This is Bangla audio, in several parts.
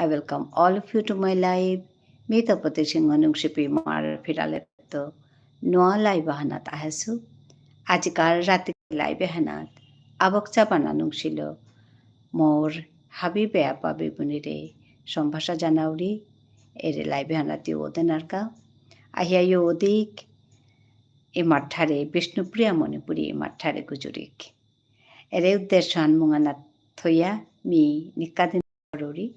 I welcome all of you to my live. Mita patising manung sipi mar firaleto. Noa live bahanat ahasu. Ajikar rati live bahanat. Abokcha bananung silo. Mor habibe apa bibunire. Sombhasa janauri. Ere live bahanati odenarka. Ahiayo odik. E mathare Vishnupriya Manipuri e mathare gujurik. Ere uddeshan munganat thoya mi nikadin korori.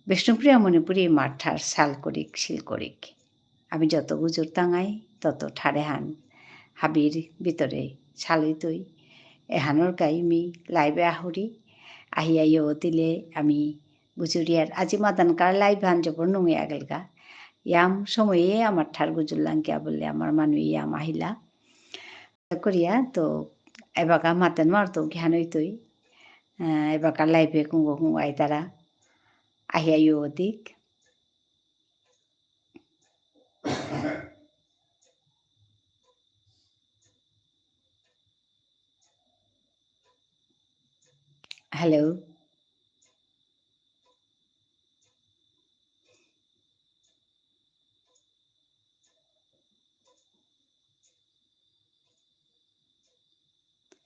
Bishnupriya Manipuri মাঠার শাল করিক শিল করিক আমি যত গুজুর টাঙাই তত ঠারে হান হাবির ভিতরে শালই তৈ এহানোর গাই মি লাইবে আহরি আহিয়াইও দিলে আমি গুজুরিয়ার আজি মাদানকার লাইভ হান জবর নঙে আগেলগা ইয়াম সময়ে আমার ঠার গুজুর লাঙ্কিয়া বললে আমার মানুষ ইয়াম আহিলা করিয়া তো এবাকা মাতেন মারতো ঘ্যানই তৈ এবাকা লাইভে কুঙ্গো কুঙ্গাই তারা আহিয়াইও অধিক Hello.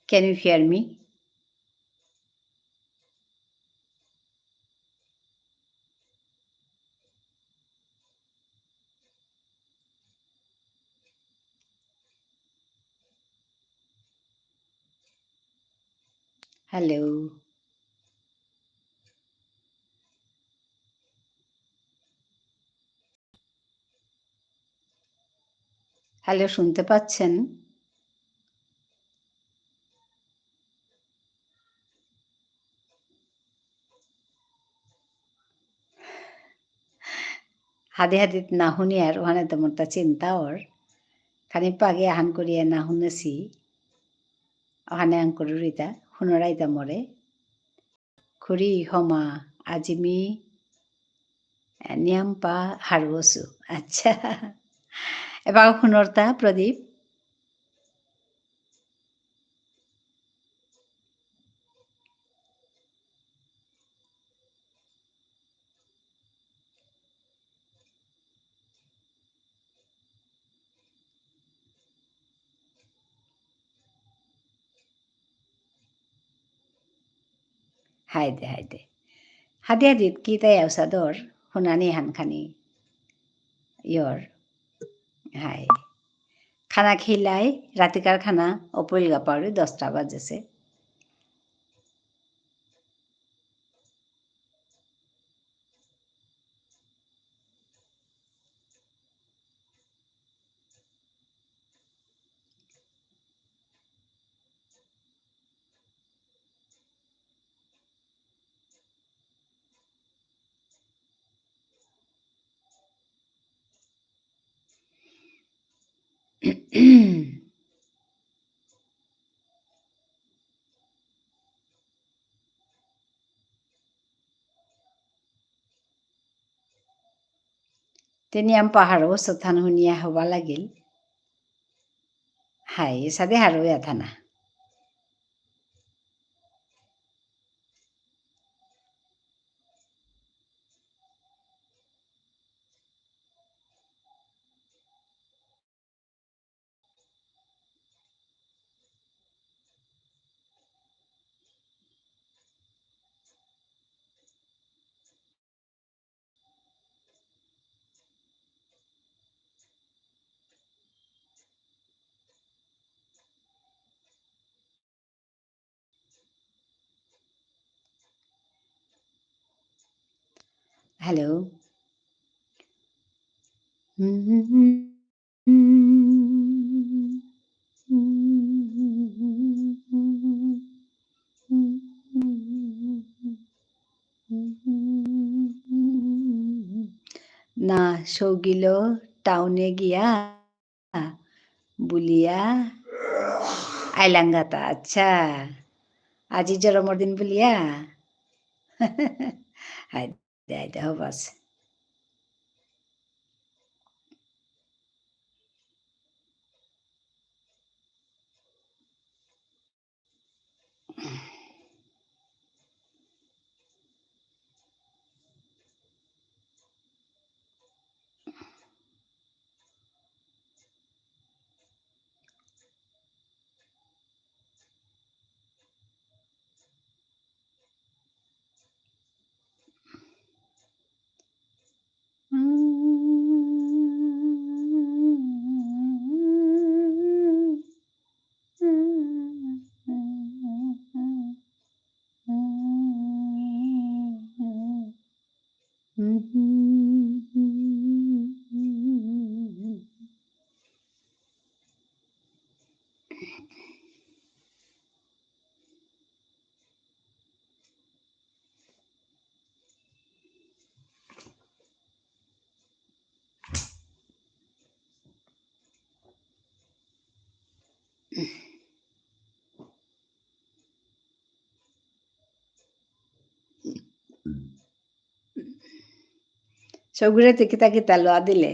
Can you hear me? Hello. Hello শুনতে পাচ্ছেন? হাদি হাদিত নাহুনি আর ওখানে তেমন তা চিন্তা ওর খানি পাগে আহান করিয়া না শুনেছি ওখানে আং করুরিতা শুনরাইতা মরে খুরি হমা আজিমি নিয়াম্পা হারবসু আচ্ছা এবার শুনরতা প্রদীপ হাইদে হাইদে হাদি হাদিত কি তাই আউসাদর শুনানি হানখানি ইয়র হাই খানা খিলাই রাতিকার খানা অপরিল গাপাড়ি 10টা বাজেছে Tenían pájaros tan hunia haba লাগিল হাই সাদে হারো এথানা হ্যালো না সৌগিল টাউনে গিয়া বুলিয়া আইলাঙ্গাতা আচ্ছা আজি জন্মদিন বুলিয়া হাইদে হাইদে হবাস সবগুলোতে কিতা কিতা লওয়া দিলে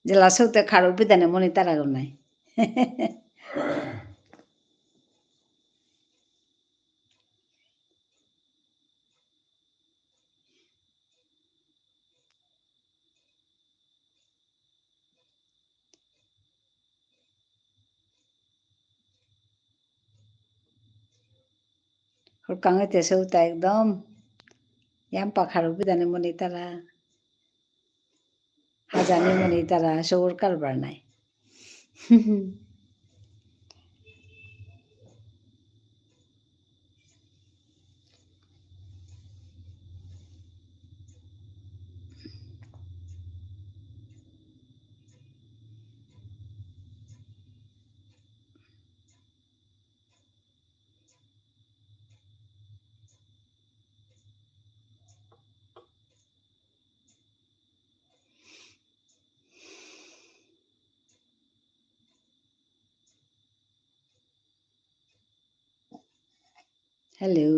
জেলা সৌতে খাড়ো বিধানে মনে তারাগো নাই হুড়কাঙতে সৌতা একদম ইয়াম পাখাড়ো বিধানে মনে তারা হাজানি মনে তারা সৌর কারবার নাই হ্যালো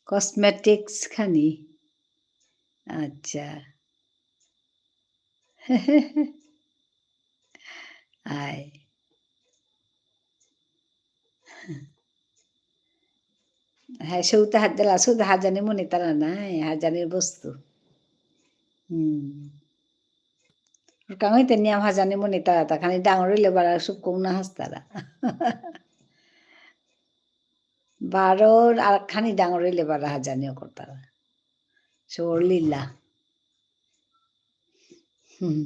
কসমেটিক্স খানি আচ্ছা আয় হ্যাঁ সৌতে হাত দিলা সৌতে হাজানি মনে তারা নাই হাজানির বস্তু কাঙইতে নিয়াম হাজানি মনে তারা তা খানি ডাঙর হইলে বাড়া সব কম না হাস তারা বারোর আর খানি ডাঙর হইলে বাড়া হাজানিও করতারা সৌর লীলা হুম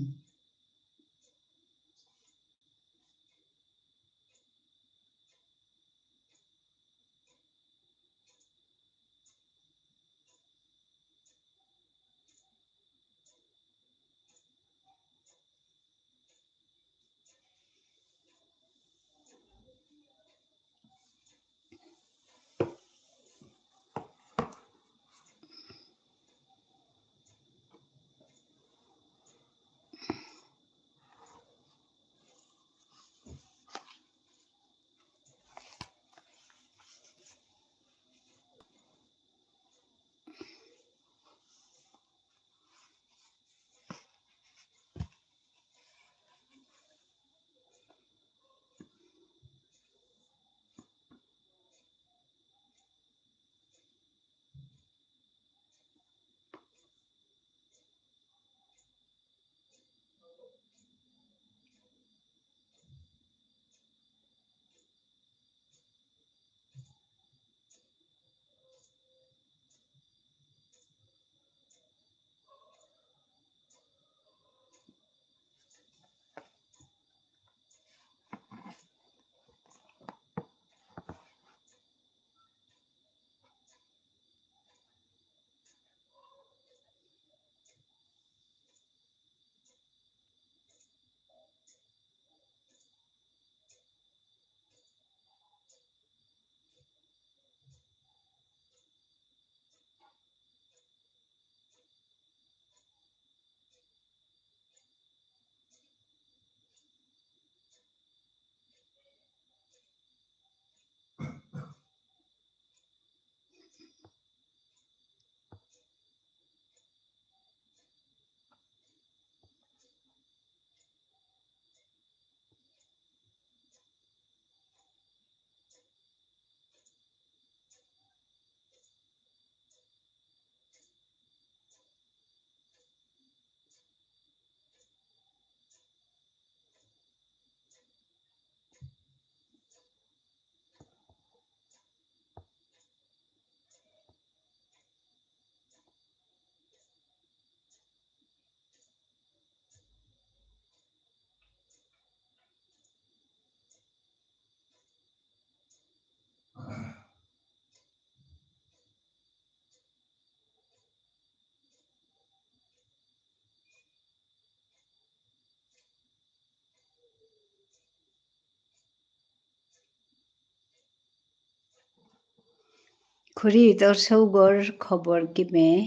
খুড়ী তোর সৌগর খবর কি মেয়ে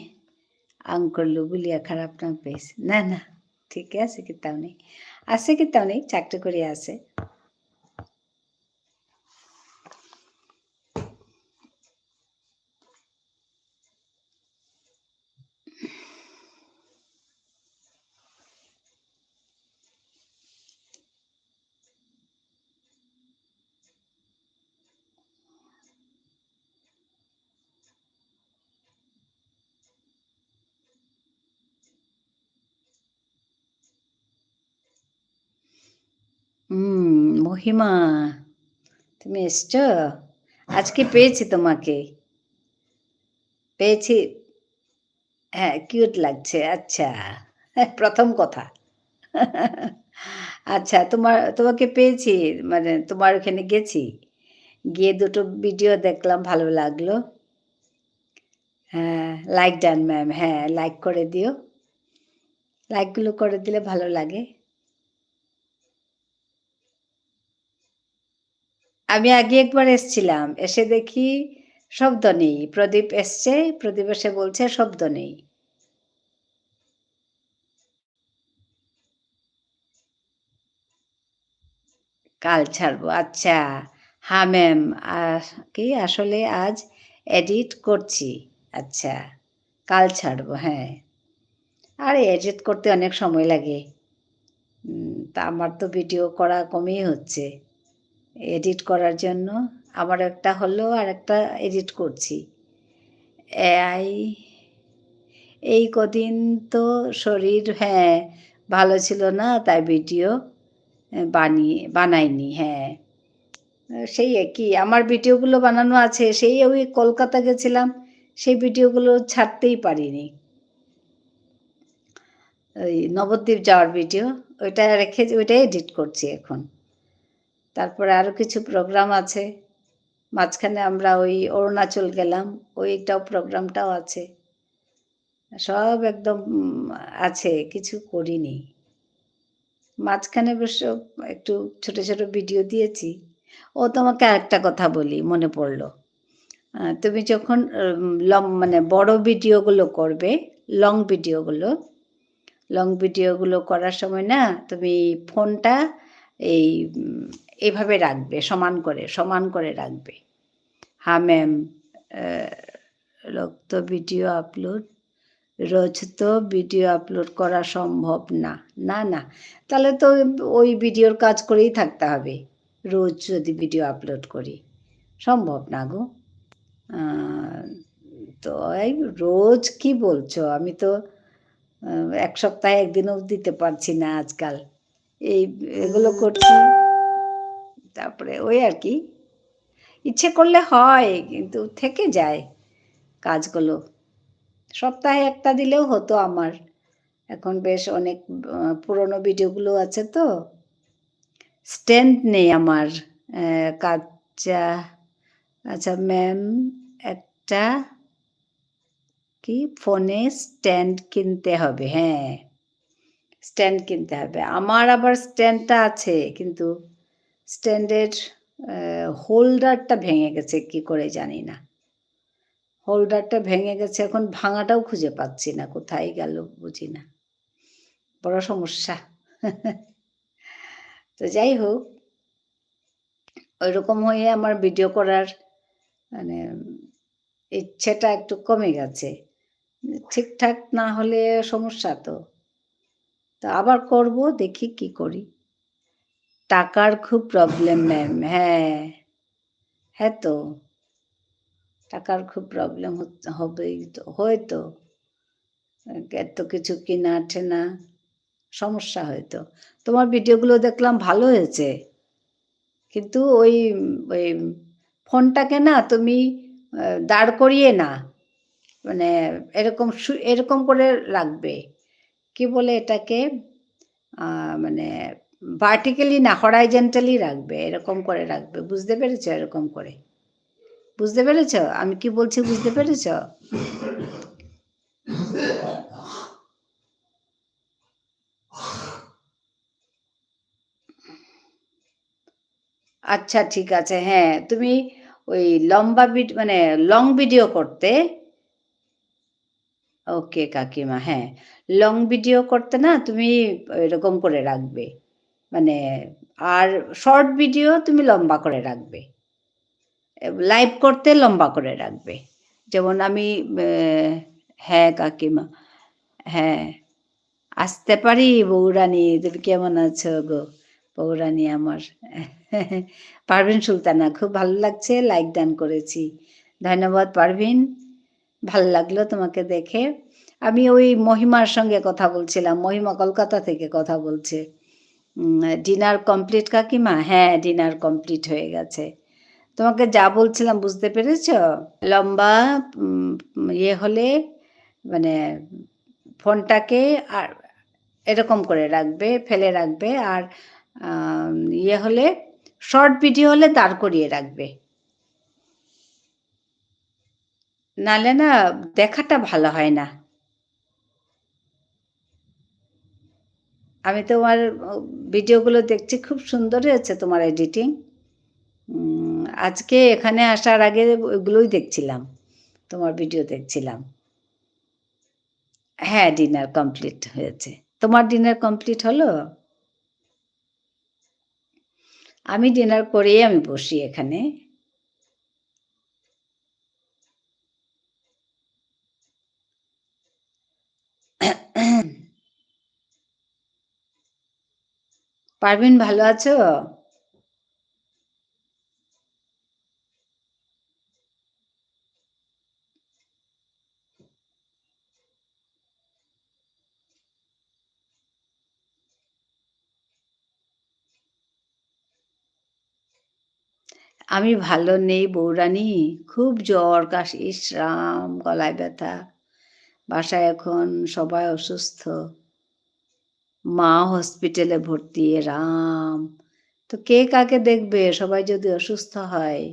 আঙ্কল বলিয়া খারাপ না পেয়েছে না না ঠিকই আছে কিতাও নেই আছে কিতাও নেই চাকরি করে আছে মহিমা তুমি এসছো আজকে পেয়েছি তোমাকে পেয়েছি হ্যাঁ কিউট লাগছে আচ্ছা প্রথম কথা আচ্ছা তোমাকে পেয়েছি মানে তোমার ওখানে গেছি গিয়ে দুটো ভিডিও দেখলাম ভালো লাগলো হ্যাঁ লাইক ডান ম্যাম হ্যাঁ লাইক করে দিও লাইকগুলো করে দিলে ভালো লাগে আমি আগে একবার এসছিলাম এসে দেখি শব্দ নেই প্রদীপ এসছে প্রদীপ এসে বলছে শব্দ নেই কাল ছাড়বো আচ্ছা হ্যাঁ ম্যাম কি আসলে আজ এডিট করছি আচ্ছা কাল ছাড়বো হ্যাঁ আর এডিট করতে অনেক সময় লাগে তা আমার তো ভিডিও করা কমই হচ্ছে এডিট করার জন্য আমার একটা হলো আর একটা এডিট করছি এই এই কদিন তো শরীর হ্যাঁ ভালো ছিল না তাই ভিডিও বানাইনি হ্যাঁ সেই একই আমার ভিডিওগুলো বানানো আছে সেই ওই কলকাতা গেছিলাম সেই ভিডিওগুলো ছাড়তেই পারিনি ওই নবদ্বীপ যাওয়ার ভিডিও ওইটা রেখে ওইটাই এডিট করছি এখন তারপরে আরও কিছু প্রোগ্রাম আছে মাঝখানে আমরা ওই অরুণাচল গেলাম ওইটাও প্রোগ্রামটাও আছে সব একদম আছে কিছু করিনি মাঝখানে অবশ্য একটু ছোট ছোট ভিডিও দিয়েছি ও তোমাকে আরেকটা কথা বলি মনে পড়লো তুমি যখন মানে বড় ভিডিওগুলো করবে লং ভিডিওগুলো করার সময় না তুমি ফোনটা এই এইভাবে রাখবে সমান করে রাখবে হ্যাঁ ম্যাম রোজ তো ভিডিও আপলোড করা সম্ভব না না না তাহলে তো ওই ভিডিওর কাজ করেই থাকতে হবে রোজ যদি ভিডিও আপলোড করি সম্ভব না গো তো এই রোজ কি বলছো আমি তো এক সপ্তাহে একদিনও দিতে পারছি না আজকাল এগুলো করছি তারপরে ওই আর কি ইচ্ছে করলে হয় কিন্তু থেকে যায় কাজগুলো সপ্তাহে একটা দিলেও হতো আমার এখন বেশ অনেক পুরনো ভিডিওগুলো আছে তো স্ট্যান্ড নেই আমার কাচ্চা আচ্ছা ম্যাম একটা কি ফোনে স্ট্যান্ড কিনতে হবে হ্যাঁ স্ট্যান্ড কিনতে হবে আমার আবার স্ট্যান্ডটা আছে কিন্তু স্ট্যান্ডের হোল্ডারটা ভেঙে গেছে কি করে জানি না হোল্ডারটা ভেঙে গেছে এখন ভাঙাটাও খুঁজে পাচ্ছি না কোথায় গেল বুঝি না বড় সমস্যা তো যাই হোক ওইরকম হয়ে আমার ভিডিও করার মানে ইচ্ছেটা একটু কমে গেছে ঠিকঠাক না হলে সমস্যা তো আবার করব দেখি কি করি টাকার খুব প্রবলেম ম্যাম হ্যাঁ হ্যাঁ তো টাকার খুব প্রবলেম হবেই তো হয়তো এত কিছু কিনা ঠেনা সমস্যা হয়তো তোমার ভিডিওগুলো দেখলাম ভালো হয়েছে কিন্তু ওই ওই ফোনটাকে না তুমি দাঁড় করিয়ে না মানে এরকম করে রাখবে কি বলে এটাকে মানে ভার্টিক্যালি না হরাইজেন্টালি রাখবে এরকম করে রাখবে বুঝতে পেরেছ এরকম করে বুঝতে পেরেছ আমি কি বলছি বুঝতে পেরেছ আচ্ছা ঠিক আছে হ্যাঁ তুমি ওই লম্বা মানে লং ভিডিও করতে ওকে কাকিমা, হ্যাঁ। লং ভিডিও করতে না তুমি এরকম করে রাখবে। মানে আর শর্ট ভিডিও তুমি লম্বা করে রাখবে। লাইভ করতে লম্বা করে রাখবে। যেমন আমি অ্যা হ্যাঁ, কাকিমা। হ্যাঁ, আসতে পারি বউরানী, তুমি কেমন আছো গো? বউরানী আমার। পারভীন সুলতানা, খুব ভালো লাগছে, লাইক ডান করেছি। ধন্যবাদ পারভীন। ভাল লাগলো তোমাকে দেখে। আমি ওই মহিমার সঙ্গে কথা বলছিলাম। মহিমা কলকাতা থেকে কথা বলছে। ডিনার কমপ্লিট কাকিমা? হ্যাঁ, ডিনার কমপ্লিট হয়ে গেছে। তোমাকে যা বলছিলাম বুঝতে পেরেছ? লম্বা হলে মানে ফোনটাকে আর এরকম করে রাখবে, ফেলে রাখবে। আর হলে শর্ট ভিডিও হলে দাঁড় করিয়ে রাখবে। নাহলে না দেখাটা ভালো হয় না। আমি তোমার ভিডিওগুলো দেখছি, খুব সুন্দর হয়েছে তোমার এডিটিং। আজকে এখানে আসার আগে ওইগুলোই দেখছিলাম। তোমার ভিডিও দেখছিলাম। হ্যাঁ, ডিনার কমপ্লিট হয়েছে। তোমার ডিনার কমপ্লিট হলো? আমি ডিনার করেই আমি বসি এখানে। পারভিন ভালো আছো? আমি ভালো নেই বউরানী। খুব জ্বর, কাশি, ইস রাম! গলায় ব্যথা। বাসায় এখন সবাই অসুস্থ। মা হসপিটালে ভর্তি, এ রাম! তো কে কাকে দেখবে সবাই যদি অসুস্থ হয়?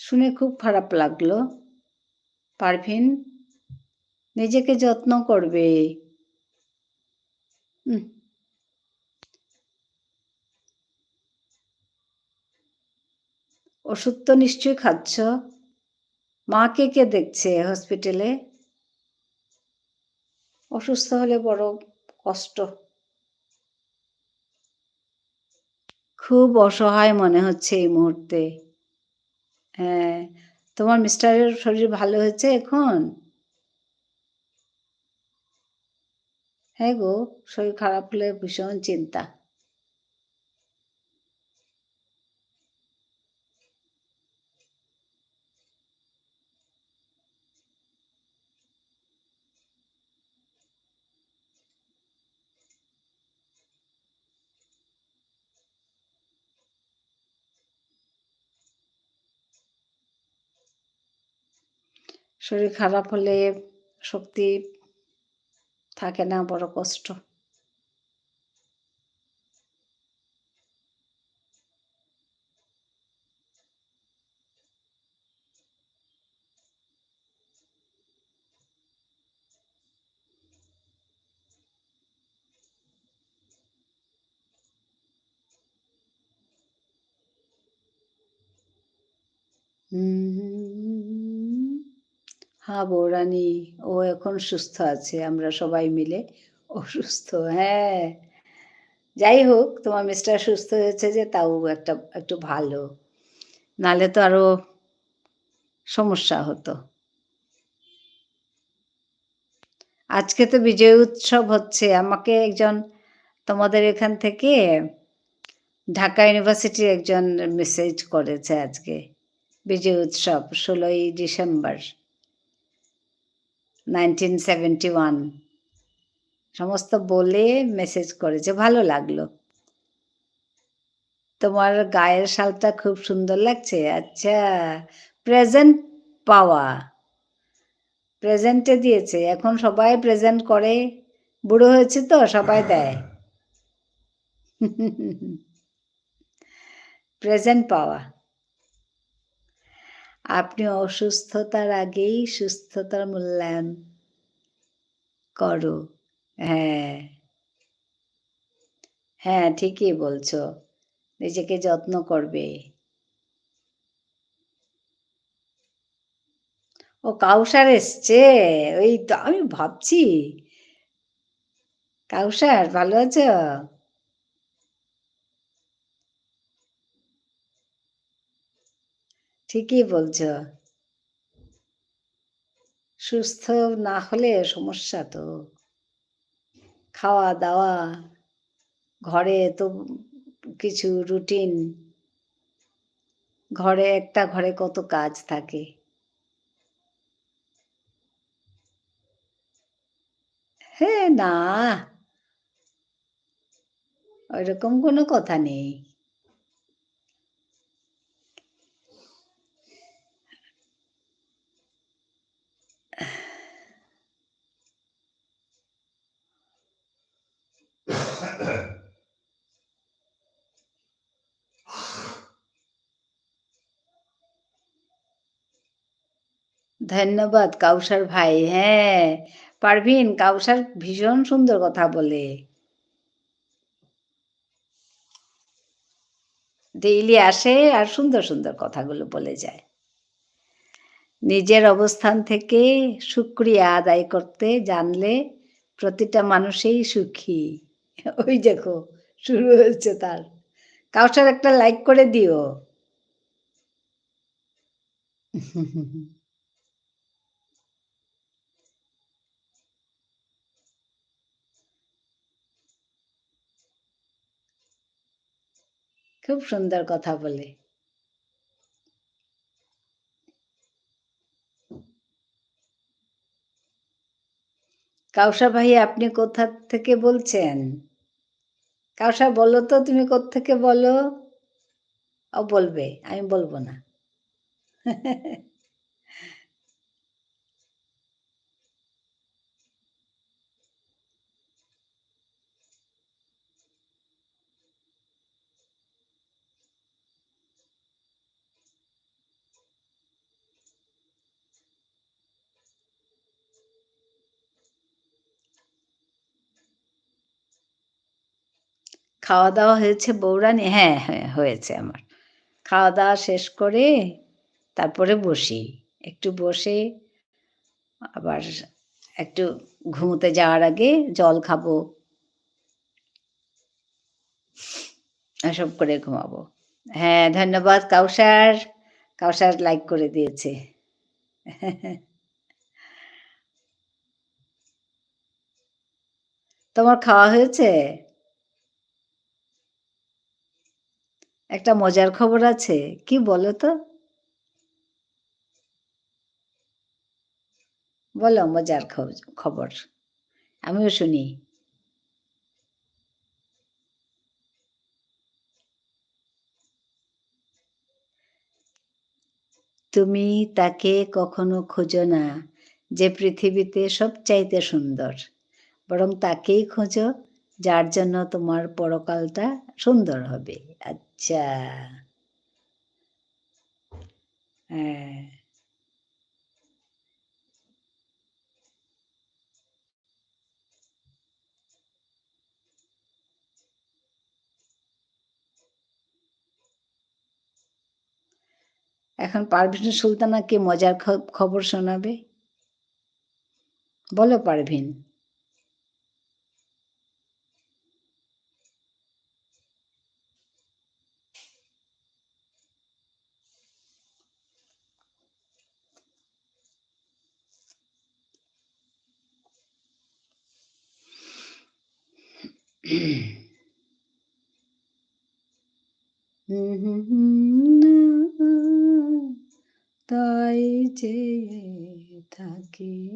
শুনে খুব খারাপ লাগলো। পারভিন, নিজেকে যত্ন করবে। উহ ওষুধ তো নিশ্চয়ই খাচ্ছ? মাকে কে দেখছে হসপিটালে? অসুস্থ হলে বড় কষ্ট। খুব অসহায় মনে হচ্ছে এই মুহূর্তে। হ্যাঁ, তোমার মিস্টারের শরীর ভালো হয়েছে এখন? হ্যাঁ গো, শরীর খারাপ হলে ভীষণ চিন্তা। শরীর খারাপ হলে শক্তি থাকে না, বড় কষ্ট। হুম। হ্যাঁ, বউরানী, ও এখন সুস্থ আছে। আমরা সবাই মিলে অসুস্থ। হ্যাঁ। যাই হোক, তোমার মিস্টার সুস্থ হয়েছে যে তাও একটু ভালো। নাহলে তো আরো সমস্যা হতো। আজকে তো বিজয় উৎসব হচ্ছে। আমাকে একজন তোমাদের এখান থেকে ঢাকা ইউনিভার্সিটির একজন মেসেজ করেছে আজকে। বিজয় উৎসব ১৬ই ডিসেম্বর 1971 সমস্ত বলে মেসেজ করেছে। ভালো লাগলো। তোমার গায়ের শালটা খুব সুন্দর লাগছে। আচ্ছা, প্রেজেন্ট পাওয়া। প্রেজেন্টে দিয়েছে। এখন সবাই প্রেজেন্ট করে। বুড়ো হয়েছে তো সবাই দেয়। প্রেজেন্ট পাওয়া। আপনি অসুস্থতার আগেই সুস্থতার মূল্যায়ন করো। হ্যাঁ, হ্যাঁ, ঠিকই বলছো। নিজেকে যত্ন করবে। ও কাউসার এসছে। ওই তো আমি ভাবছি, কাউসার ভালো আছো? ঠিকই বলছো। সুস্থ না হলে সমস্যা তো। খাওয়া-দাওয়া, ঘরে তো কিছু রুটিন, ঘরে কত কাজ থাকে। হ্যাঁ, না, ওইরকম কোনো কথা নেই। ধন্যবাদ কাউসার ভাই। হ্যাঁ, পারভীন কাউসার ভীষণ সুন্দর কথা বলে। ডেইলি আসে আর সুন্দর, সুন্দর কথাগুলো বলে যায়। নিজের অবস্থান থেকে শুকরিয়া আদায় করতে জানলে প্রতিটা মানুষই সুখী। ওই দেখো শুরু হয়েছে তার। কাউসার একটা লাইক করে দিও। খুব সুন্দর কথা বলে। কাউসার ভাই আপনি কোথা থেকে বলছেন? কাউসার বলো তো তুমি কোত্থেকে বলো? ও বলবে, আমি বলব না। খাওয়া-দাওয়া হয়েছে বউরানী? হ্যাঁ, হ্যাঁ, হয়েছে আমার। খাওয়া-দাওয়া শেষ করে তারপরে বসি। একটু বসে আবার একটু ঘুমোতে যাওয়ার আগে জল খাবো, এসব করে ঘুমাবো। হ্যাঁ, ধন্যবাদ কাউসার। কাউসার লাইক করে দিয়েছে। তোমার খাওয়া হয়েছে? একটা মজার খবর আছে। কি বলো তো? বলো মজার খবর। আমিও শুনি। তুমি তাকে কখনো খোঁজো না যে পৃথিবীতে সবচাইতে সুন্দর। বরং তাকেই খোঁজো যার জন্য তোমার পরকালটা সুন্দর হবে। আচ্ছা, হ্যাঁ। এখন পারভিন সুলতানা কি মজার খবর শোনাবে? বলো পারভিন। তাই চেয়ে থাকি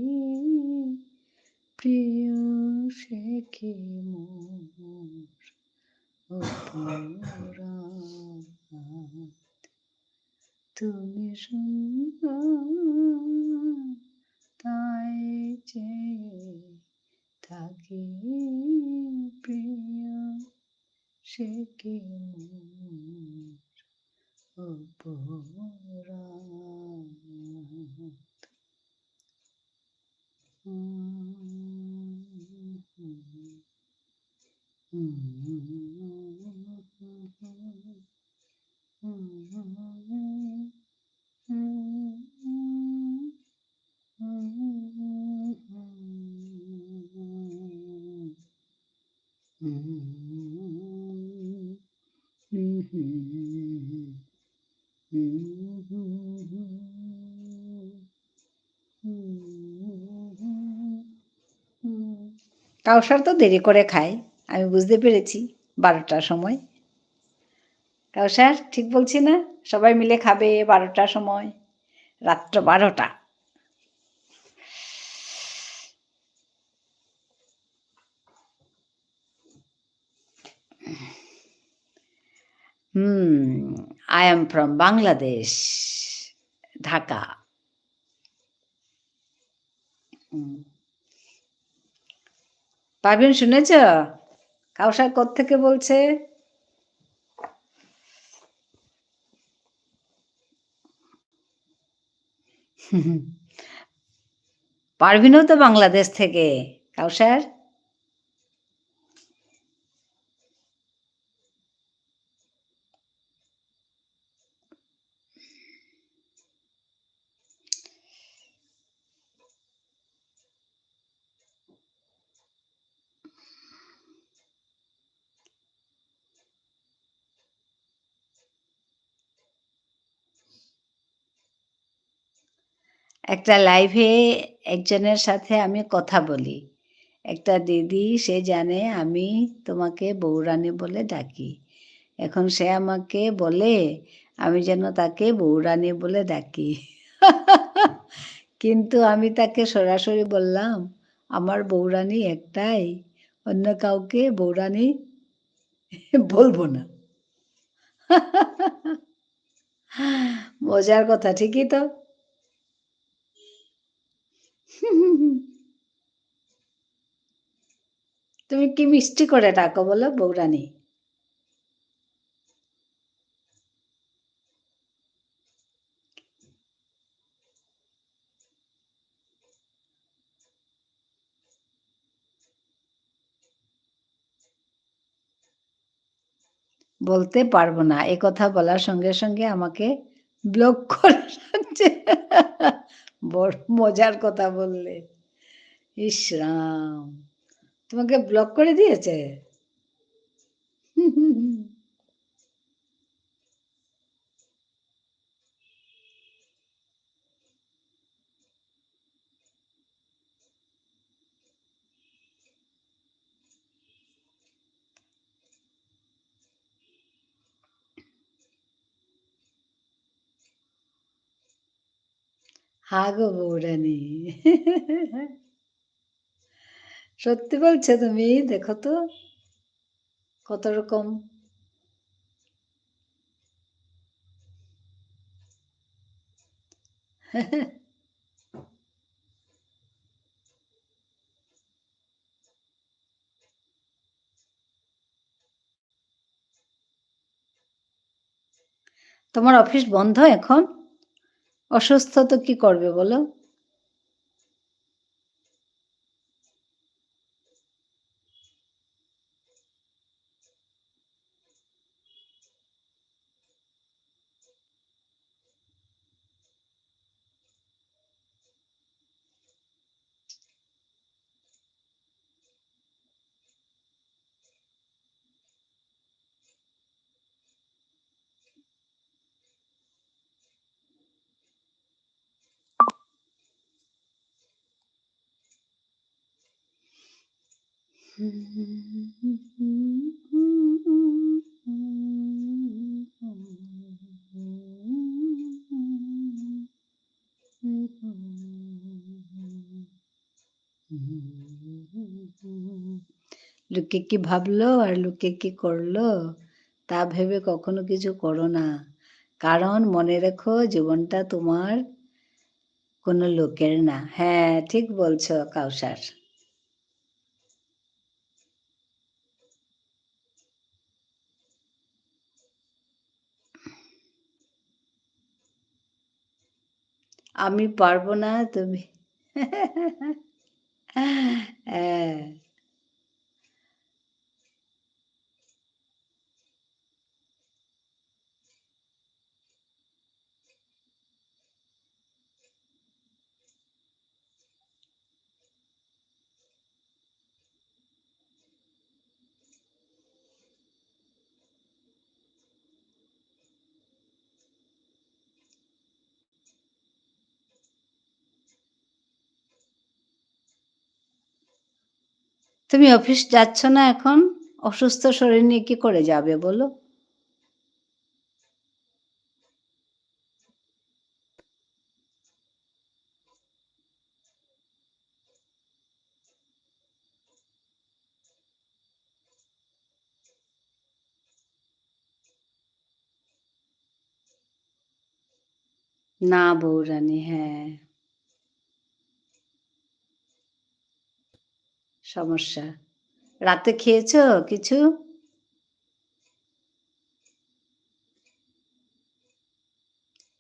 প্রিয় সে কি মোর অপরাধ। তুমি সুন্দর তাই চেয়ে থাকি প্রিয় সে কি মোর অপরাধ। হুম, হুম, হুম, হুম, কাউসার তো দেরি করে খায়, আমি বুঝতে পেরেছি 12টার সময়। কাউসার ঠিক বলছি না? সবাই মিলে খাবে 12টার সময়, রাত্র 12টা। I am from Bangladesh, Dhaka. হুম। পারভীন শুনেছ? কাউসার কোত্থেকে বলছে? পারভীনও তো বাংলাদেশ থেকে। কাউসার? একটা লাইভে একজনের সাথে আমি কথা বলি। একটা দিদি সে জানে আমি তোমাকে বউরানী বলে ডাকি। এখন সে আমাকে বলে আমি যেন তাকে বউরানী বলে ডাকি। কিন্তু আমি তাকে সরাসরি বললাম, আমার বউরানী একটাই, অন্য কাউকে বউরানী বলব না। মজার কথা, ঠিকই তো। তুমি কি মিষ্টি করে ডাকো বলো বউরানী? বলতে পারবো না। এ কথা বলার সঙ্গে, সঙ্গে আমাকে ব্লক করে রাখছে। বড় মজার কথা বললে। ইস রাম! তোমাকে ব্লক করে দিয়েছে? হা গো বউরানী। সত্যি বলছো তুমি? দেখো তো কত রকম। তোমার অফিস বন্ধ এখন? অসুস্থ তো কি করবে বলো? লোকে কি ভাবলো আর লোকে কি করলো তা ভেবে কখনো কিছু করো না। কারণ মনে রেখো জীবনটা তোমার, কোনো লোকের না। হ্যাঁ, ঠিক বলছো কাউসার। আমি পারবো না, তুমি হ্যাঁ। তুমি অফিস যাচ্ছ না এখন? অসুস্থ শরীর নিয়ে কি করে যাবে বলো? না বউরানী, হ্যাঁ, সমস্যা। রাতে খেয়েছো কিছু?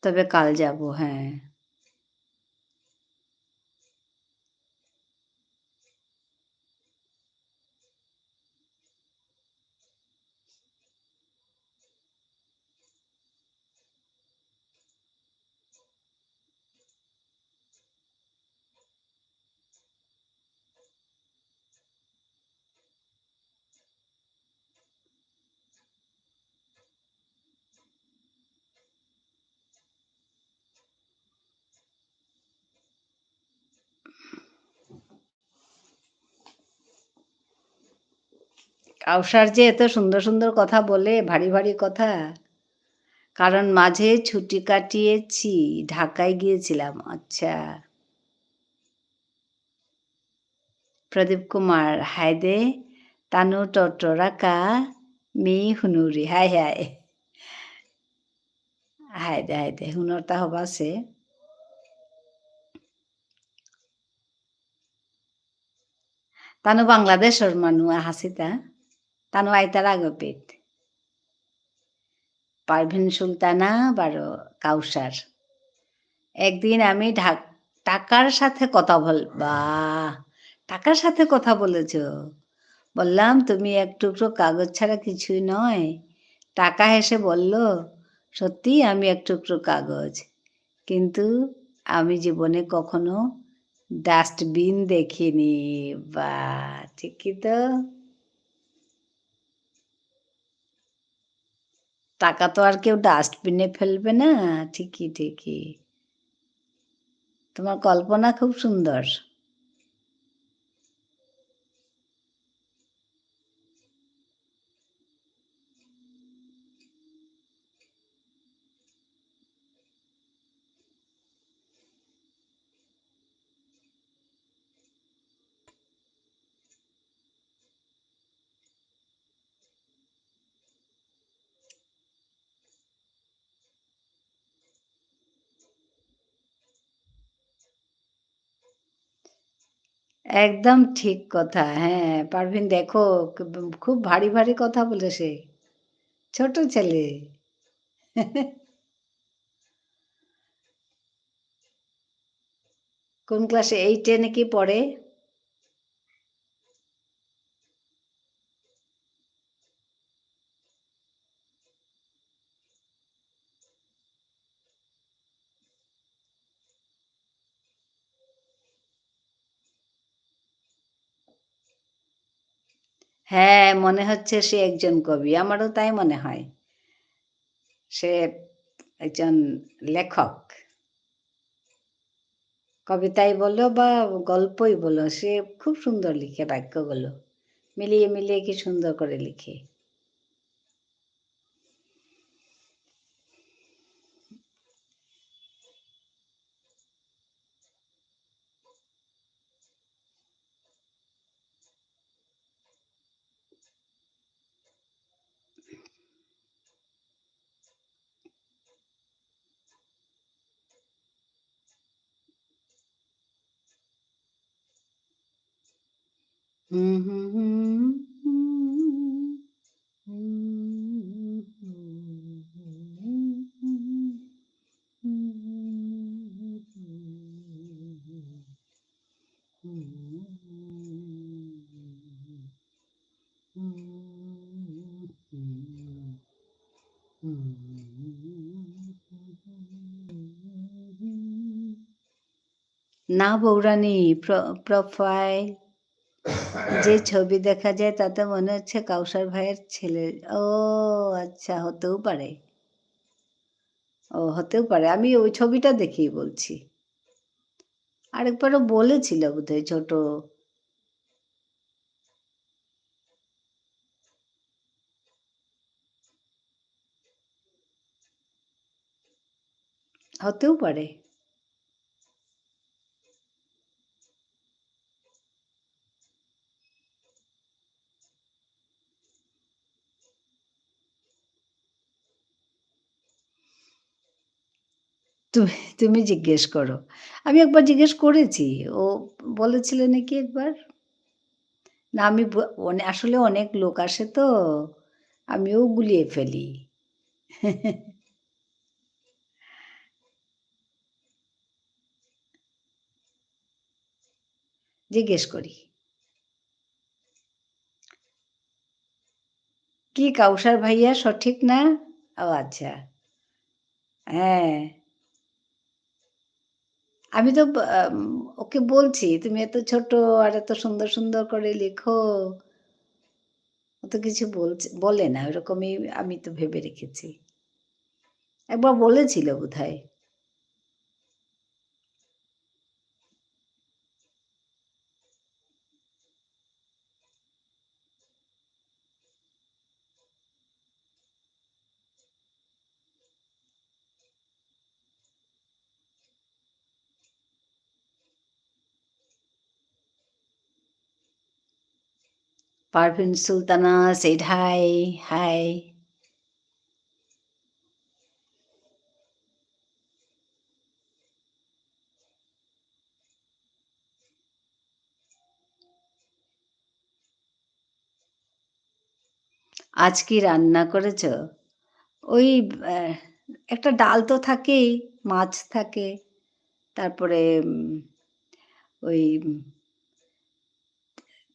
তবে কাল যাবো, হ্যাঁ। কাউসার যে এত সুন্দর, সুন্দর কথা বলে, ভারী, ভারী কথা। কারণ মাঝে ছুটি কাটিয়েছি, ঢাকায় গিয়েছিলাম। আচ্ছা। প্রদীপ কুমার, হায়দে তানু টটরাকা মি হুনুৰি। হায় হায়। হায়দে হায়দে হুনৰ তা হ'ব আছে। Tanu Bangladeshor manu ahasita. Tanu aitara agopit. Parvin Sultana বারো কাউসার। একদিন আমি টাকার সাথে কথা বাহ! টাকার সাথে কথা বলেছ। বললাম, "তুমি এক টুকরো কাগজ ছাড়া কিছুই নয়।" টাকা হেসে বলল, "সত্যিই আমি এক টুকরো কাগজ। কিন্তু আমি জীবনে কখনো ডাস্টবিন দেখিনি।" বাহ! ঠিকই তো। টাকা তো আর কেউ ডাস্টবিনে ফেলবে না। ঠিকই, ঠিকই। তোমার কল্পনা খুব সুন্দর। একদম ঠিক কথা। হ্যাঁ, পারভীন দেখো খুব ভারী, ভারী কথা বলে সে। ছোট ছেলে। কোন ক্লাসে? 8 এ নাকি পড়ে? হ্যাঁ, মনে হচ্ছে সে একজন কবি। আমারও তাই মনে হয়। সে একজন লেখক। কবিতাই বলো বা গল্পই বলো, সে খুব সুন্দর লিখে বাক্যগুলো। মিলিয়ে, মিলিয়ে কি সুন্দর করে লিখে। হুম, হুম, হুম, হুম, হুম, না বৌরানী, প্রোফাইল যে ছবি দেখা যায় তাতে মনে হচ্ছে কাউসার ভাইয়ের ছেলে। ও আচ্ছা, হতেও পারে। ও হতেও পারে। আমি ওই ছবিটা দেখেই বলছি। আরেকবারও বলেছিল বোধহয় ছোট। হতেও পারে। তুমি জিজ্ঞেস করো। আমি একবার জিজ্ঞেস করেছি। ও বলেছিল নাকি একবার? না আমি আসলে অনেক লোক আসে তো, আমিও গুলিয়ে ফেলি। জিজ্ঞেস করি। কি কাউসার ভাইয়া সঠিক না? ও আচ্ছা। হ্যাঁ, আমি তো ওকে বলছি, "তুমি এত ছোট আর এত সুন্দর, সুন্দর করে লেখো।" ও তো কিছু বলে না। ওরকমই আমি তো ভেবে রেখেছি। একবার বলেছিল বোধহয়। Parvin Sultana said hi, hi. আজ কি রান্না করেছ? ওই অ্যা একটা ডাল তো থাকেই, মাছ থাকে। তারপরে ওই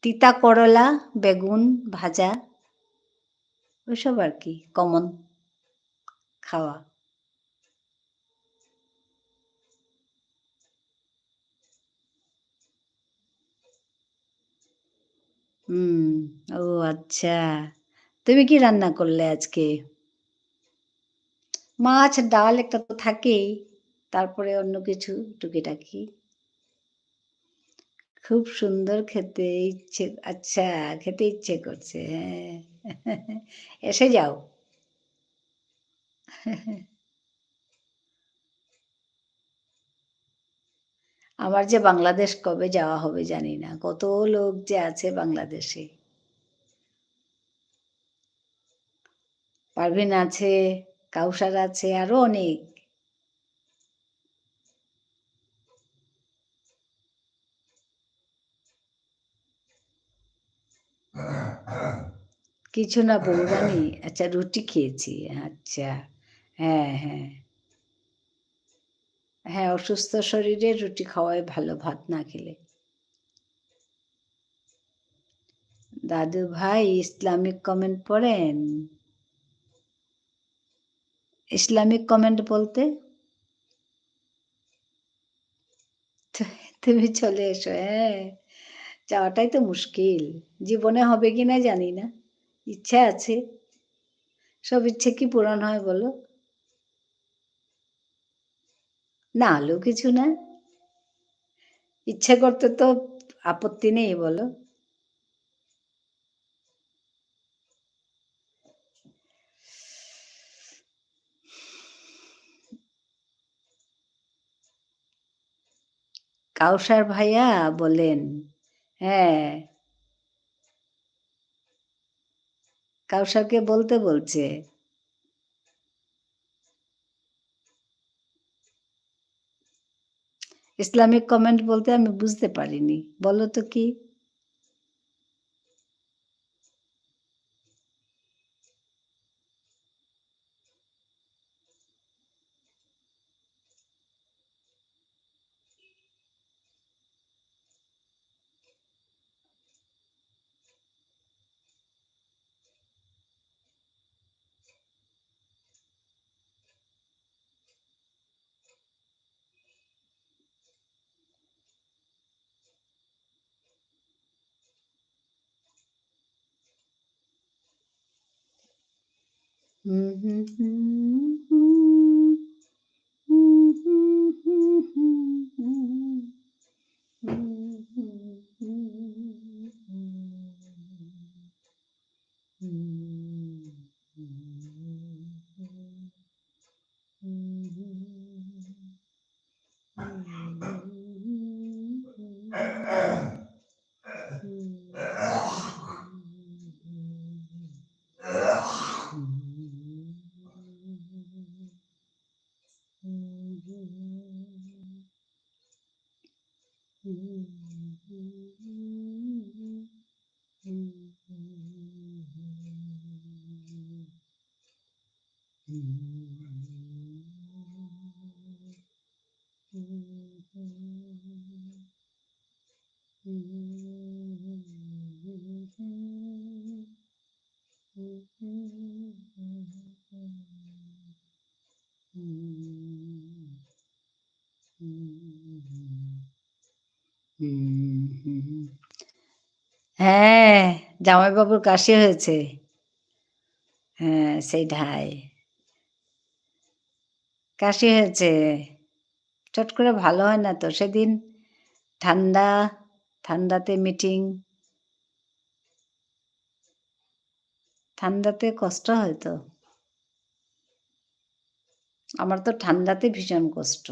তিতা করলা, বেগুন ভাজা, ওইসব আরকি কমন খাওয়া। হুম, ও আচ্ছা। তুমি কি রান্না করলে আজকে? মাছ, ডাল একটা তো থাকেই। তারপরে অন্য কিছু টুকিটাকি। খুব সুন্দর খেতে আচ্ছা, খেতে ইচ্ছে করছে। হ্যাঁ। এসে যাও। আমার যে বাংলাদেশ কবে যাওয়া হবে জানি না। কত লোক যে আছে বাংলাদেশে। পারভীন আছে, কাউসার আছে, আরো অনেক। কিছু না বউরানী, আচ্ছা রুটি খেয়েছি। আচ্ছা। হ্যাঁ, হ্যাঁ। হ্যাঁ, অসুস্থ শরীরে রুটি খাওয়াই ভালো ভাত না খেলে। দাদু ভাই ইসলামিক কমেন্ট পড়েন? ইসলামিক কমেন্ট বলতে? তু তুমি চলে এসো। হ্যাঁ, যাওয়াটাই তো মুশকিল। জীবনে হবে কিনা জানি না। ইচ্ছা আছে। সব ইচ্ছে কি পূরণ হয় বলো? না হলেও কিছু না। ইচ্ছে করতে তো আপত্তি নেই বলো? কাউসার ভাইয়া বলেন, হ্যাঁ, কাউসারকে বলতে বলছে। ইসলামিক কমেন্ট বলতে আমি বুঝতে পারিনি। বলো তো কি? হুম, হুম, হুম, হুম, হুম, হুম, হুম, হুম, হুম, হুম, হুম, হুম, হুম, হুম, হুম, হুম, হুম। হ্যাঁ, জামাইবাবুর কাশি হয়েছে। হ্যাঁ, সেইটাই। কাশি হয়েছে। চট করে ভালো হয় না তো। সেদিন ঠান্ডা, ঠান্ডাতে মিটিং, ঠান্ডাতে কষ্ট হয় তো। আমার তো ঠান্ডাতে ভীষণ কষ্ট।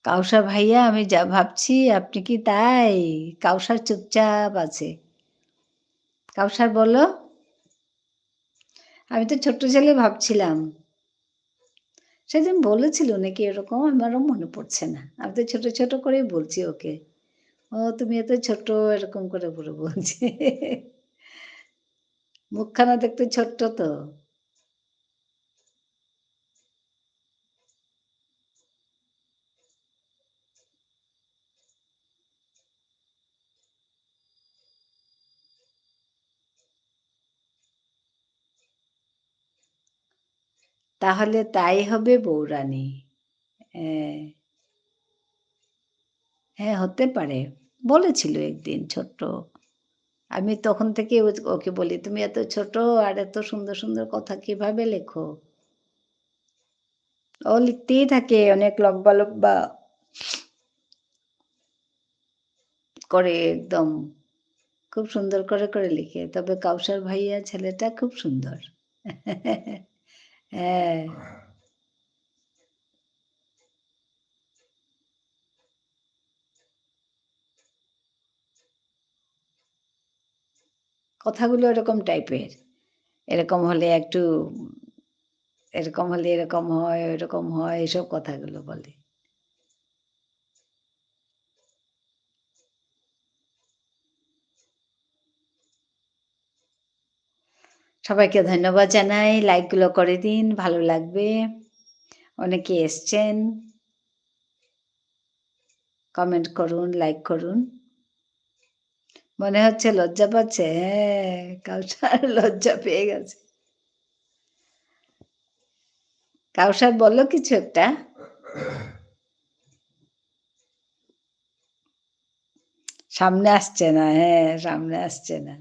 কাউসার ভাইয়া আমি যা ভাবছি আপনি কি তাই? কাউসার চুপচাপ আছে। কাউসার বলো? আমি তো ছোট্ট ছেলে ভাবছিলাম। সেদিন বলেছিল নাকি এরকম আমারও মনে পড়ছে না। আমি তো ছোট, ছোট করেই বলছি ওকে। "ও তুমি এত ছোট" এরকম করে পুরো বলছি। মুখখানা দেখতে ছোট্ট তো। তাহলে তাই হবে বউরানী। হ্যাঁ, হ্যাঁ হতে পারে। বলেছিল একদিন ছোট্ট। আমি তখন থেকে ওকে বলি, "তুমি এত ছোট আর এত সুন্দর, সুন্দর কথা কিভাবে লেখো?" ও লিখতেই থাকে অনেক লম্বা, লম্বা করে একদম। খুব সুন্দর করে, করে লিখে। তবে কাউসার ভাইয়া ছেলেটা খুব সুন্দর। হ্যাঁ, কথাগুলো এরকম টাইপের। এরকম হলে একটু এরকম হলে এরকম হয়, ওইরকম হয়, এসব কথাগুলো বলে। সবাইকে ধন্যবাদ জানাই। লাইকগুলো করে দিন, ভালো লাগবে। অনেকে এসছেন। কমেন্ট করুন, লাইক করুন। মনে হচ্ছে লজ্জা পাচ্ছে। হ্যাঁ, কাউসার লজ্জা পেয়ে গেছে। কাউসার বলল কিছু একটা? সামনে আসছে না। হ্যাঁ, সামনে আসছে না।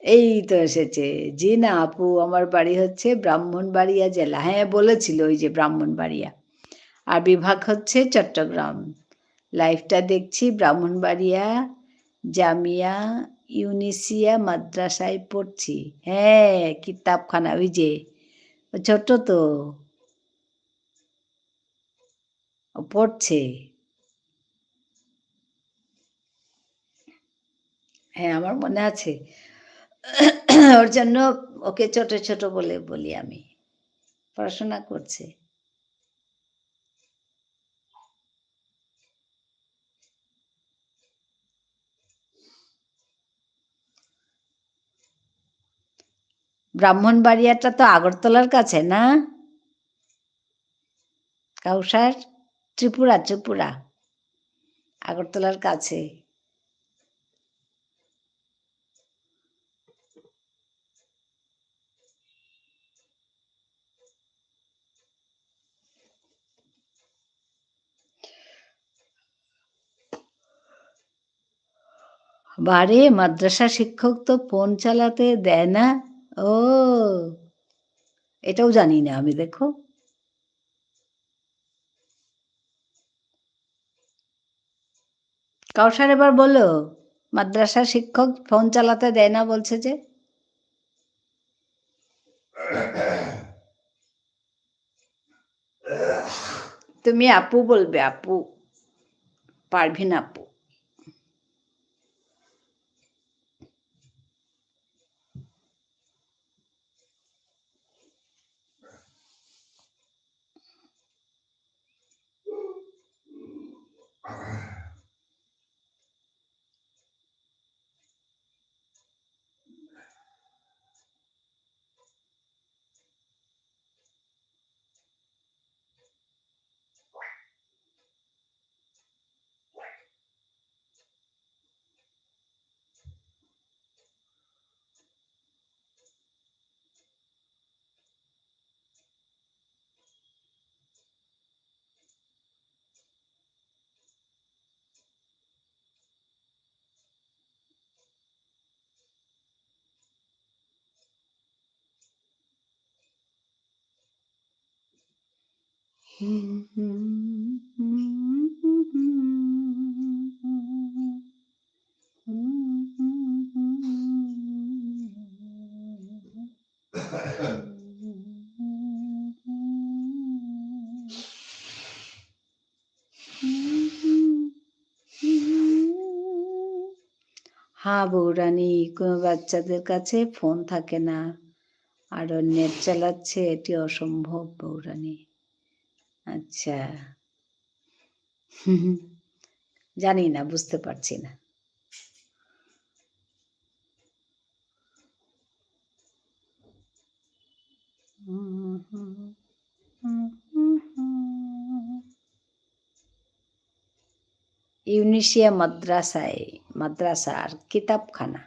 এই তো এসেছে। জি না আপু, আমার বাড়ি হচ্ছে ব্রাহ্মণবাড়িয়া জেলা। হ্যাঁ, বলেছিল ওই যে ব্রাহ্মণবাড়িয়া। আর বিভাগ হচ্ছে চট্টগ্রাম। লাইভটা দেখছি ব্রাহ্মণবাড়িয়া জামিয়া ইউনিসিয়া মাদ্রাসায় পড়ছি। হ্যাঁ, কিতাবখানা ওই যে। ও ছোট্ট তো। ও পড়ছে। হ্যাঁ, আমার মনে আছে। ওর জন্য ওকে ছোট, ছোট বলে বলি আমি। পড়াশোনা করছে। ব্রাহ্মণবাড়িয়াটা তো আগরতলার কাছে না? কাউসার? ত্রিপুরা, ত্রিপুরা। আগরতলার কাছে। বারে মাদ্রাসা শিক্ষক তো ফোন চালাতে দেয় না? ও! এটাও জানি না আমি দেখো। কাউসার এবার বলো, মাদ্রাসার শিক্ষক ফোন চালাতে দেয় না বলছে যে? তুমি আপু বলবে, আপু, পারভিন আপু। হ্যাঁ বৌরানী, কোনো বাচ্চাদের কাছে ফোন থাকে না, আর নেট চালাচ্ছে, এটি অসম্ভব বৌরানী। আচ্ছা, জানি না, বুঝতে পারছি না। ইউনিশিয়া মাদ্রাসার কিতাবখানা।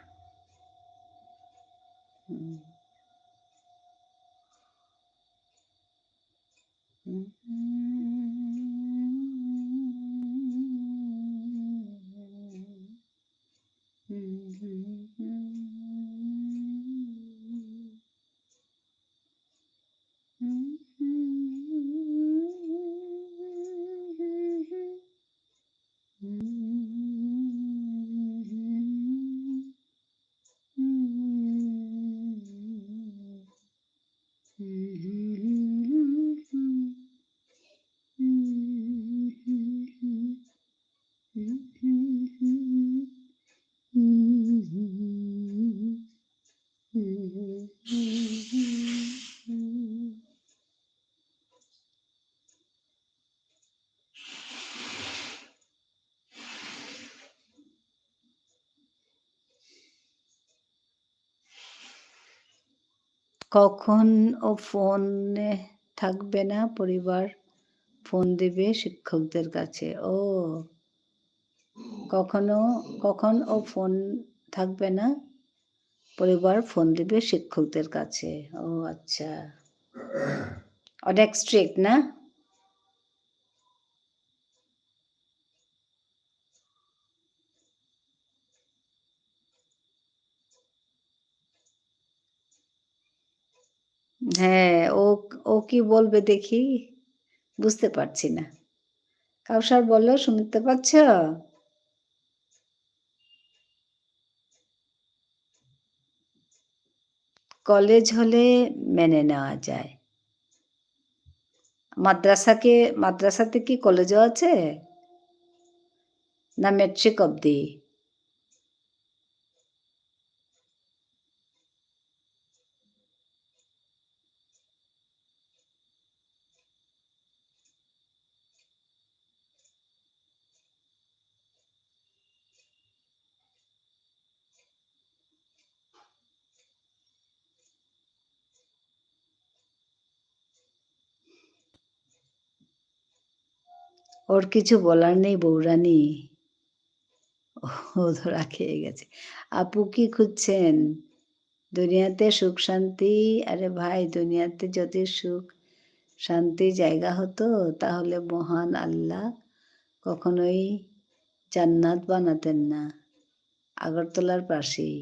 কখন ও ফোনে থাকবে না, পরিবার ফোন দেবে শিক্ষকদের কাছে। ও, কখন ও ফোন থাকবে না, পরিবার ফোন দিবে শিক্ষকদের কাছে। ও আচ্ছা, অনেক স্ট্রিক্ট না? হ্যাঁ, ও কি বলবে দেখি, বুঝতে পারছি না। কাউসার বলো, শুনতে পাচ্ছ? কলেজ হলে মেনে নেওয়া যায়। মাদ্রাসাতে কি কলেজও আছে, না মেট্রিক অবধি? ওর কিছু বলার নেই বৌরানী, ও ধরা খেয়ে গেছে। আপু কি খুঁজছেন? দুনিয়াতে সুখ শান্তি? আরে ভাই, দুনিয়াতে যদি সুখ শান্তি জায়গা হতো, তাহলে মহান আল্লাহ কখনোই জান্নাত বানাতেন না আগরতলার পাশেই।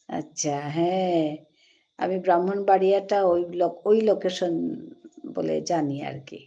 আচ্ছা, হ্যাঁ, আমি ব্রাহ্মণবাড়িয়াটা ওই লোকেশন বলে জানি আর কি।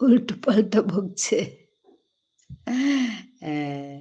উল্টোপাল্টা বকছে। হ্যাঁ।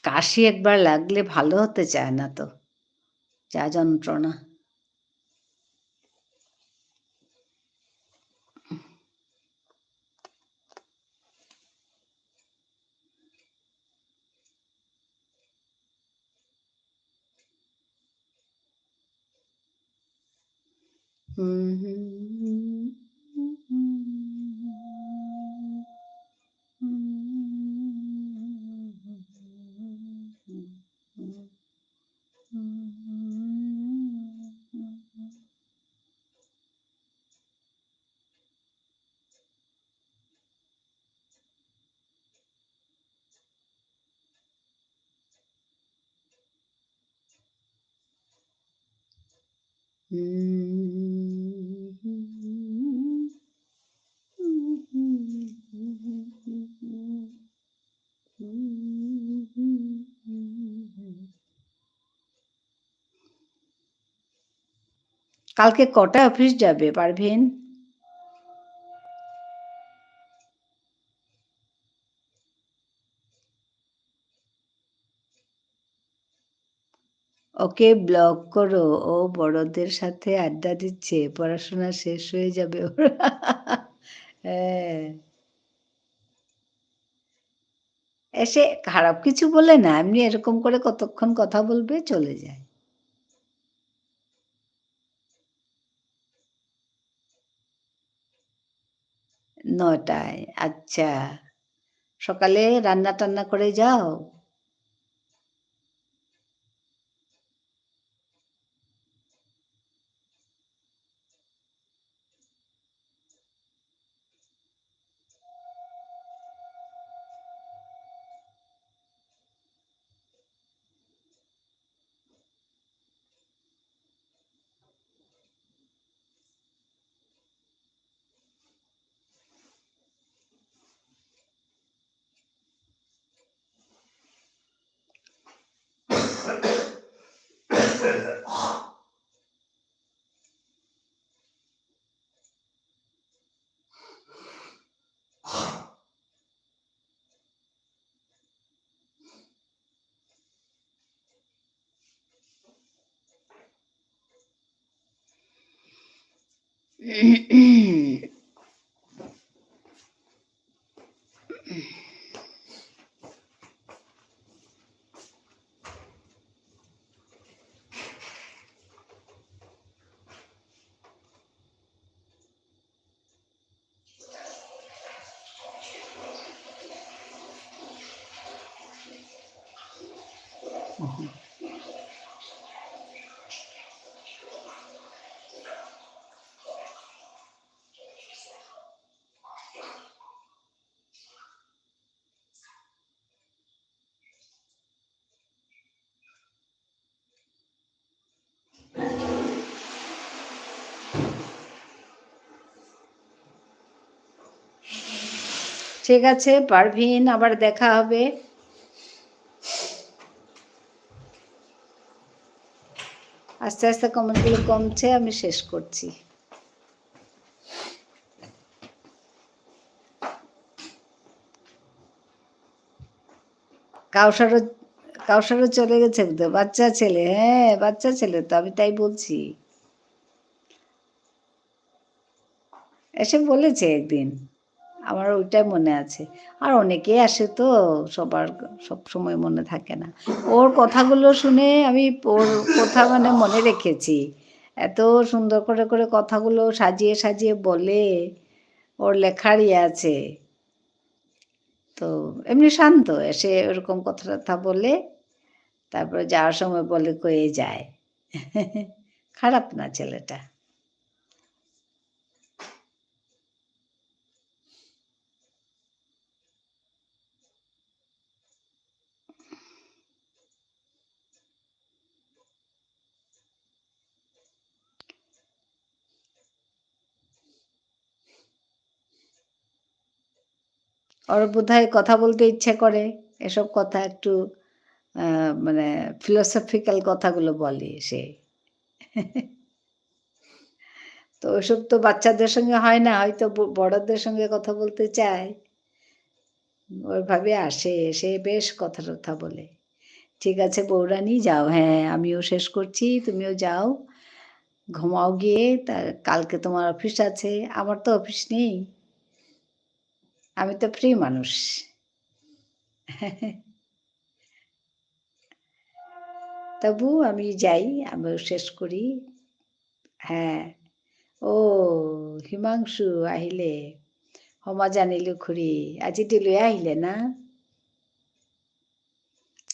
কাশি একবার লাগলে ভালো হতে চায় না তো। যা যন্ত্রণা। হুম, হুম, হুম, কালকে কটায় অফিস যাবে পারভীন? ওকে ব্লক করো। ও বড়দের সাথে আড্ডা দিচ্ছে। পড়াশোনা শেষ হয়ে যাবে ওর। হ্যাঁ। এসে খারাপ কিছু বলে না, এমনি এরকম করে কতক্ষণ কথা বলবে, চলে যায়। ৯ টায়। আচ্ছা। সকালে রান্না-টান্না করে যাও? ঠিক আছে পারভিন, আবার দেখা হবে। আস্তে আস্তে কমেন্টগুলো কমছে, আমি শেষ করছি। কাউসারও কাউসারও চলে গেছে তো, বাচ্চা ছেলে, হ্যাঁ বাচ্চা ছেলে তো, আমি তাই বলছি। এসে বলেছে একদিন, আমার ওইটাই মনে আছে। আর অনেকেই আসে তো, সবার সব সময় মনে থাকে না। ওর কথাগুলো শুনে আমি ওর কথা মানে মনে রেখেছি। এত সুন্দর করে করে কথাগুলো সাজিয়ে সাজিয়ে বলে, ওর লেখার ইয়ে আছে। তো এমনি শান্ত, এসে ওরকম কথা টথা বলে তারপরে যাওয়ার সময় বলে কয়ে যায়। খারাপ না ছেলেটা। ওর বোধহয় কথা বলতে ইচ্ছে করে, এসব কথা একটু মানে ফিলোসফিক্যাল কথাগুলো বলে সে। তো ওইসব তো বাচ্চাদের সঙ্গে হয় না, হয়তো বড়দের সঙ্গে কথা বলতে চায়। ওইভাবে আসে, এসে বেশ কথা টথা বলে। ঠিক আছে বৌরানী যাও, হ্যাঁ আমিও শেষ করছি, তুমিও যাও, ঘুমাও গিয়ে। তা কালকে তোমার অফিস আছে, আমার তো অফিস নেই, আমি তো ফ্রি মানুষ। তবু আমি যাই, আমিও শেষ করি। হ্যাঁ, ও হিমাংশু আহিলে, ক্ষমা জানিলো খুৰী, আজিতো লৈ আহিলে না?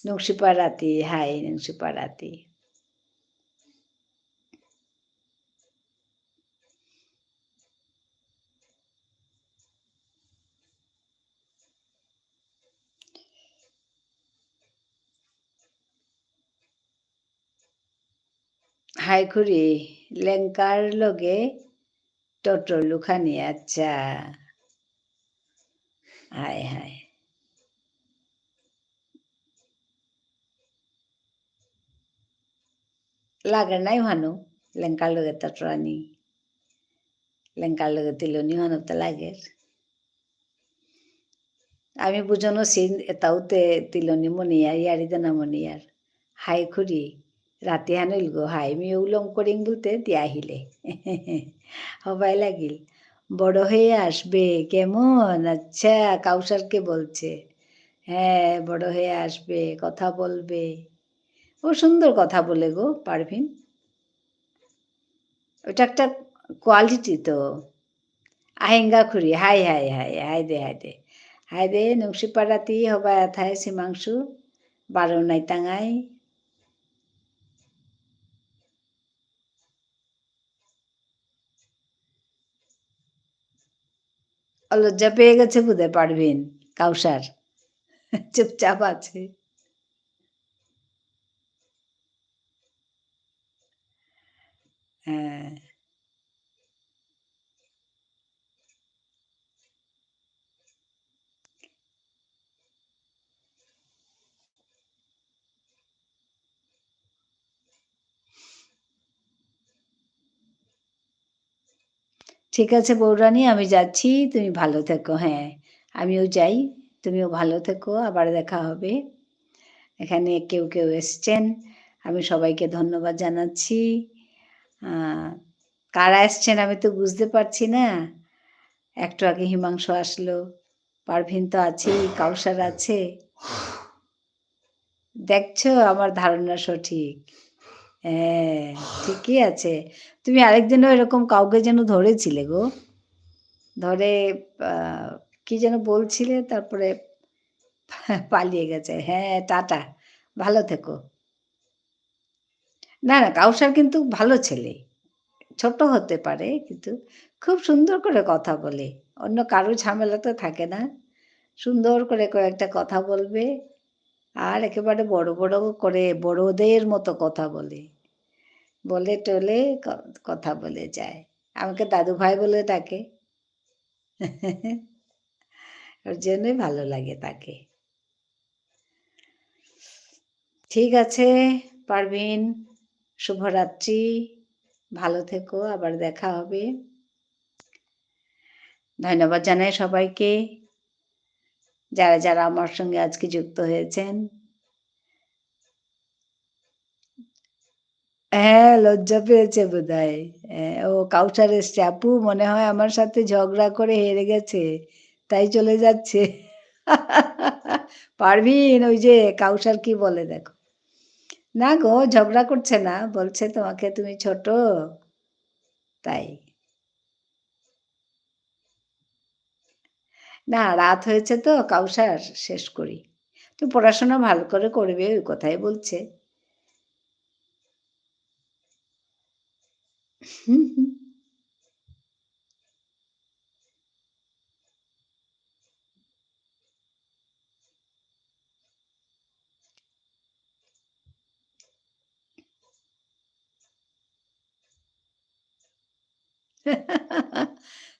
নংসিপা ৰাতি, হাই নংসিপা ৰাতি। হাই খুৰী, লেংকাৰ লগে টটৰলু খানি, আচ্ছা। High high. লাগে নাই মানুহ লেংকাৰ লগে টটৰানি, লেংকাৰ লগে তিলনি মানুহ লাগে। আমি বুঝানো সিন এটাওতে তিলনি মনিয়ার ইয়ারিতে না মনিয়ার। হাই খুরি রাতি হানিল গো হাই মি উলম করিং বলতে দিয়ে আহিলে। হবাই লাগিল। বড় হয়ে আসবে কেমন, আচ্ছা কাউসারকে বলছে। হ্যাঁ বড় হয়ে আসবে, কথা বলবে। ও সুন্দর কথা বলে গো পারভিন। ওটা একটা কোয়ালিটি তো। আহেঙ্গা খুরি, হাই হাই হাই হাই দে হাই দে। হাই দে নংসিপাড়াতি হবা এথায় সীমাংশু, বারো নাই টাঙাই। লজ্জা পেয়ে গেছে বুঝে পারভিন, কাউসার। চুপচাপ আছে। হ্যাঁ, ঠিক আছে বৌরানী আমি যাচ্ছি, তুমি ভালো থেকো, হ্যাঁ আমিও যাই, তুমিও ভালো থেকো, আবার দেখা হবে। এখানে কেউ কেউ এসছেন, আমি সবাইকে ধন্যবাদ জানাচ্ছি। কারা এসছেন আমি তো বুঝতে পারছি না। একটু আগে হিমাংশু আসলো, পারভিন তো আছেই, কাউসার আছে। দেখছো আমার ধারণা সঠিক। হ্যাঁ ঠিকই আছে। তুমি আরেকদিনও এরকম কাউকে যেন ধরেছিলে গো, ধরে কি যেন বলছিলে, তারপরে পালিয়ে গেছে। হ্যাঁ টাটা, ভালো থেকো। না না কাউসার কিন্তু ভালো ছেলে, ছোট হতে পারে কিন্তু খুব সুন্দর করে কথা বলে, অন্য কারো ঝামেলাতে থাকে না, সুন্দর করে কয়েকটা কথা বলবে। আর একেবারে বড় বড় করে বড়দের মতো কথা বলে, বলে টলে কথা বলে যায়। আমাকে দাদু ভাই বলে ডাকে। ওর জন্যই ভালো লাগে তাকে। ঠিক আছে পারভীন, শুভরাত্রি। ভালো থেকো, আবার দেখা হবে। ধন্যবাদ জানাই সবাইকে, যারা আমার সঙ্গে আজকে যুক্ত হয়েছেন। হ্যাঁ, লজ্জা পেয়েছে বোধহয়। ও কাউসার এসছে। আপু মনে হয় আমার সাথে ঝগড়া করে হেরে গেছে। তাই চলে যাচ্ছে। পারভীন ওই যে কাউসার কি বলে দেখো। না গো ঝগড়া করছে না। বলছে তোমাকে তুমি ছোট, তাই। না রাত হয়েছে তো কাউসার শেষ করি। তুমি পড়াশোনা ভালো করে করবে ওই কথাই বলছে।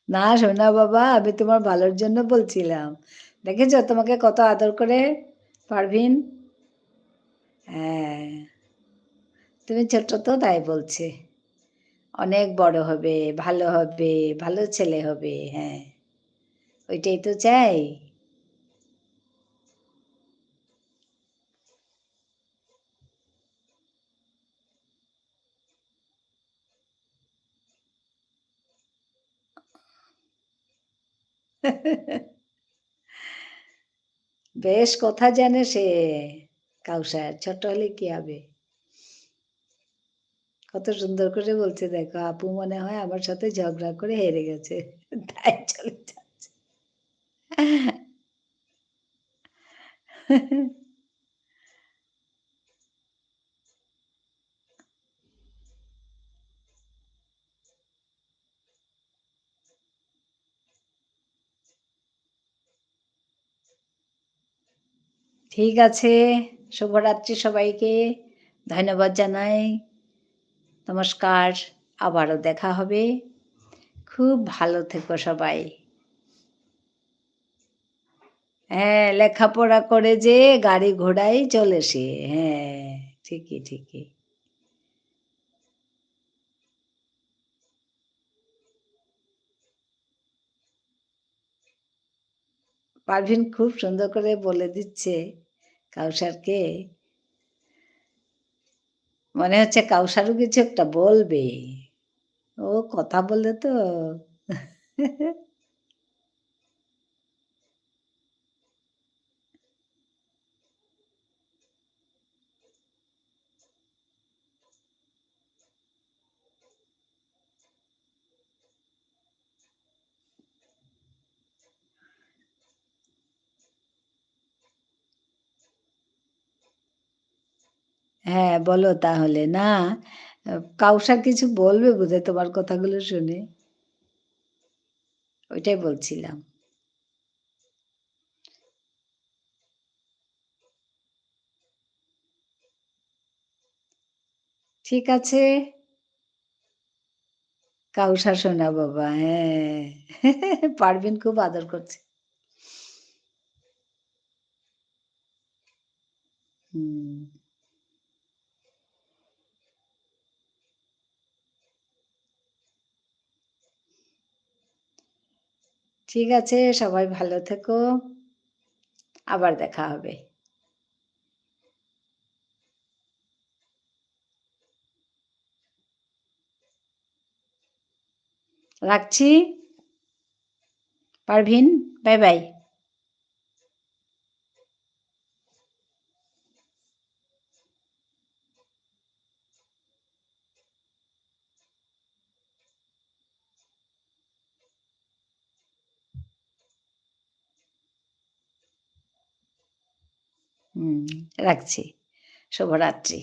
না সোনা বাবা আমি তোমার ভালোর জন্য বলছিলাম। দেখেছো তোমাকে কত আদর করে পারভীন? হ্যাঁ, তুমি ছোট তো তাই বলছে। অনেক বড় হবে, ভালো ছেলে হবে। হ্যাঁ, ওইটাই তো চাই। বেশ কথা জানে সে কাউসার। ছোট হলে কি হবে? কত সুন্দর করে বলছে দেখো, আপু মনে হয় আমার সাথে ঝগড়া করে হেরে গেছে। তাই চলে যাচ্ছে। ঠিক আছে। শুভরাত্রি সবাইকে। ধন্যবাদ জানাই। নমস্কার। আবারও দেখা হবে। খুব ভালো থেকো সবাই। হ্যাঁ, লেখাপড়া করে যে গাড়ি ঘোড়ায় চলেছে। হ্যাঁ, ঠিকই, ঠিকই। পারভীন খুব সুন্দর করে বলে দিচ্ছে কাউসারকে। মনে হচ্ছে কাউসারও কিছু একটা বলবে। ও কথা বলে তো। হ্যাঁ, বলো তাহলে। না, কাউসার কিছু বলবে বোধহয় তোমার কথাগুলো শুনে। ওইটাই বলছিলাম। ঠিক আছে, কাউসার সোনা বাবা। হ্যাঁ। পারভীন খুব আদর করছে। হুম। ঠিক আছে, সবাই ভালো থেকো। আবার দেখা হবে। রাখছি। Parveen, by, by. হুম, রাখছি। শুভরাত্রি।